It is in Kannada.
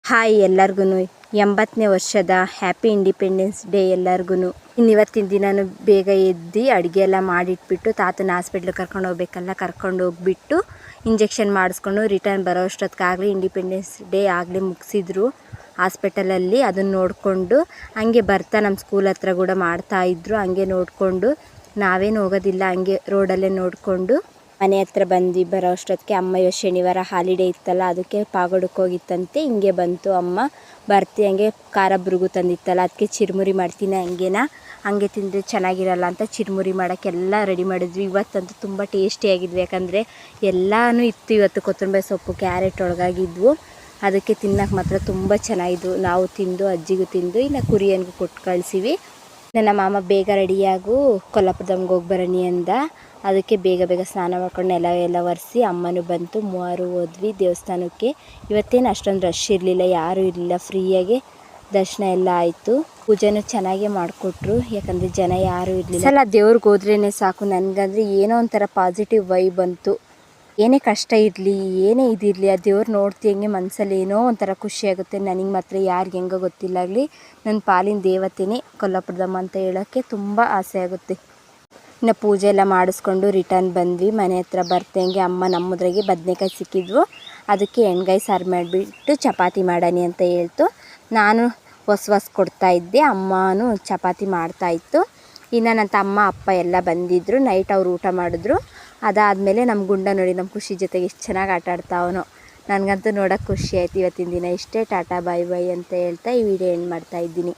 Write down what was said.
ಹಾಯ್ ಎಲ್ಲರಿಗೂ 80ನೇ ವರ್ಷದ ಹ್ಯಾಪಿ ಇಂಡಿಪೆಂಡೆನ್ಸ್ ಡೇ ಎಲ್ಲರಿಗೂ. ಇವತ್ತಿನ ದಿನ ಬೇಗ ಎದ್ದು ಅಡುಗೆ ಎಲ್ಲ ಮಾಡಿಟ್ಬಿಟ್ಟು ತಾತನ ಹಾಸ್ಪಿಟ್ಲಿಗೆ ಕರ್ಕೊಂಡು ಹೋಗ್ಬೇಕಲ್ಲ, ಕರ್ಕೊಂಡು ಹೋಗ್ಬಿಟ್ಟು ಇಂಜೆಕ್ಷನ್ ಮಾಡಿಸ್ಕೊಂಡು ರಿಟರ್ನ್ ಬರೋ ಅಷ್ಟೊತ್ತಿಗಾಗಲಿ ಇಂಡಿಪೆಂಡೆನ್ಸ್ ಡೇ ಆಗಲೇ ಮುಗಿಸಿದ್ರು ಹಾಸ್ಪಿಟಲಲ್ಲಿ. ಅದನ್ನು ನೋಡಿಕೊಂಡು ಹಂಗೆ ಬರ್ತಾ ನಮ್ಮ ಸ್ಕೂಲ್ ಹತ್ರ ಕೂಡ ಮಾಡ್ತಾಯಿದ್ರು. ಹಂಗೆ ನೋಡಿಕೊಂಡು ನಾವೇನು ಹೋಗೋದಿಲ್ಲ, ಹಂಗೆ ರೋಡಲ್ಲೇ ನೋಡಿಕೊಂಡು ಮನೆ ಹತ್ರ ಬಂದು ಬರೋ ಅಷ್ಟೊತ್ತಿಗೆ ಅಮ್ಮ ಶನಿವಾರ ಹಾಲಿಡೇ ಇತ್ತಲ್ಲ, ಅದಕ್ಕೆ ಪಾಗೋಡಕ್ಕೆ ಹೋಗಿತ್ತಂತೆ. ಹಿಂಗೆ ಬಂತು ಅಮ್ಮ ಹಂಗೆ ಖಾರ ಬುರುಗು ತಂದಿತ್ತಲ್ಲ, ಅದಕ್ಕೆ ಚಿರುಮುರಿ ಮಾಡ್ತೀನಿ ಹಂಗೆ ತಿಂದರೆ ಚೆನ್ನಾಗಿರಲ್ಲ ಅಂತ ಚಿರುಮುರಿ ಮಾಡೋಕ್ಕೆಲ್ಲ ರೆಡಿ ಮಾಡಿದ್ವಿ. ಇವತ್ತಂತೂ ತುಂಬ ಟೇಸ್ಟಿಯಾಗಿದ್ವಿ, ಯಾಕಂದರೆ ಎಲ್ಲನೂ ಇತ್ತು ಇವತ್ತು. ಕೊತ್ತಂಬರಿ ಸೊಪ್ಪು, ಕ್ಯಾರೆಟ್ ಒಳಗಾಗಿದ್ವು, ಅದಕ್ಕೆ ತಿನ್ನೋಕೆ ಮಾತ್ರ ತುಂಬ ಚೆನ್ನಾಗಿದ್ವು. ನಾವು ತಿಂದು ಅಜ್ಜಿಗೂ ತಿಂದು ಇನ್ನು ಕುರಿಯನ್ಗೂ ಕೊಟ್ಟು ಕಳಿಸಿವಿ. ನನ್ನ ಮಾಮ ಬೇಗ ರೆಡಿಯಾಗು ಕೊಲ್ಲಾಪುರದಂಗೆ ಹೋಗಿ ಬರೋಣಿ ಅಂದ. ಅದಕ್ಕೆ ಬೇಗ ಸ್ನಾನ ಮಾಡ್ಕೊಂಡು ಎಲ್ಲ ಒರೆಸಿ ಅಮ್ಮನೂ ಬಂತು. ಮೂವರು ಹೋದ್ವಿ ದೇವಸ್ಥಾನಕ್ಕೆ. ಇವತ್ತೇನು ಅಷ್ಟೊಂದು ರಶ್ ಇರಲಿಲ್ಲ, ಯಾರೂ ಇರಲಿಲ್ಲ, ಫ್ರೀಯಾಗಿ ದರ್ಶನ ಎಲ್ಲ ಆಯಿತು. ಪೂಜೆನೂ ಚೆನ್ನಾಗೇ ಮಾಡಿಕೊಟ್ರು, ಯಾಕಂದರೆ ಜನ ಯಾರೂ ಇರಲಿಲ್ಲ. ಸಲ ದೇವ್ರಿಗೆ ಹೋದ್ರೇ ಸಾಕು, ನನಗಂದರೆ ಏನೋ ಒಂಥರ ಪಾಸಿಟಿವ್ ವೈಬ್ ಬಂತು. ಏನೇ ಕಷ್ಟ ಇರಲಿ, ಏನೇ ಇದಿರಲಿ, ಆ ದೇವ್ರು ನೋಡ್ತಿಯಂಗೆ ಮನಸ್ಸಲ್ಲಿ ಏನೋ ಒಂಥರ ಖುಷಿಯಾಗುತ್ತೆ. ನನಗೆ ಮಾತ್ರ ಯಾರಿಗೆ ಹೆಂಗೋ ಗೊತ್ತಿಲ್ಲಾಗಲಿ ನನ್ನ ಪಾಲಿನ ದೇವತೆನೇ ಕೊಲ್ಲಾಪುರದಮ್ಮ ಅಂತ ಹೇಳೋಕ್ಕೆ ತುಂಬ ಆಸೆ ಆಗುತ್ತೆ. ಇನ್ನು ಪೂಜೆ ಎಲ್ಲ ಮಾಡಿಸ್ಕೊಂಡು ರಿಟರ್ನ್ ಬಂದ್ವಿ. ಮನೆ ಹತ್ರ ಬರ್ತೆಂಗೆ ಅಮ್ಮ ನಮ್ಮದ್ರಾಗೆ ಬದನೆಕಾಯಿ ಸಿಕ್ಕಿದ್ವು, ಅದಕ್ಕೆ ಎಣ್ಗಾಯಿ ಸಾರು ಮಾಡಿಬಿಟ್ಟು ಚಪಾತಿ ಮಾಡಾನಿ ಅಂತ ಹೇಳ್ತು. ನಾನು ಹೊಸ ಕೊಡ್ತಾಯಿದ್ದೆ, ಅಮ್ಮನೂ ಚಪಾತಿ ಮಾಡ್ತಾಯಿತ್ತು. ಇನ್ನು ನನ್ನ ತಮ್ಮ ಅಪ್ಪ ಎಲ್ಲ ಬಂದಿದ್ದರು. ನೈಟ್ ಅವ್ರು ಊಟ ಮಾಡಿದ್ರು. ಅದಾದಮೇಲೆ ನಮ್ಮ ಗುಂಡ ನೋಡಿ ನಮ್ಮ ಖುಷಿ ಜೊತೆಗೆ ಎಷ್ಟು ಚೆನ್ನಾಗಿ ಆಟ ಆಡ್ತಾವನೋ. ನನಗಂತೂ ನೋಡೋಕೆ ಖುಷಿ ಆಯ್ತು. ಇವತ್ತಿನ ದಿನ ಇಷ್ಟೇ. ಟಾಟಾ ಬಾಯ್ ಬಾಯ್ ಅಂತ ಹೇಳ್ತಾ ಈ ವಿಡಿಯೋ ಎಂಡ್ ಮಾಡ್ತಾಯಿದ್ದೀನಿ.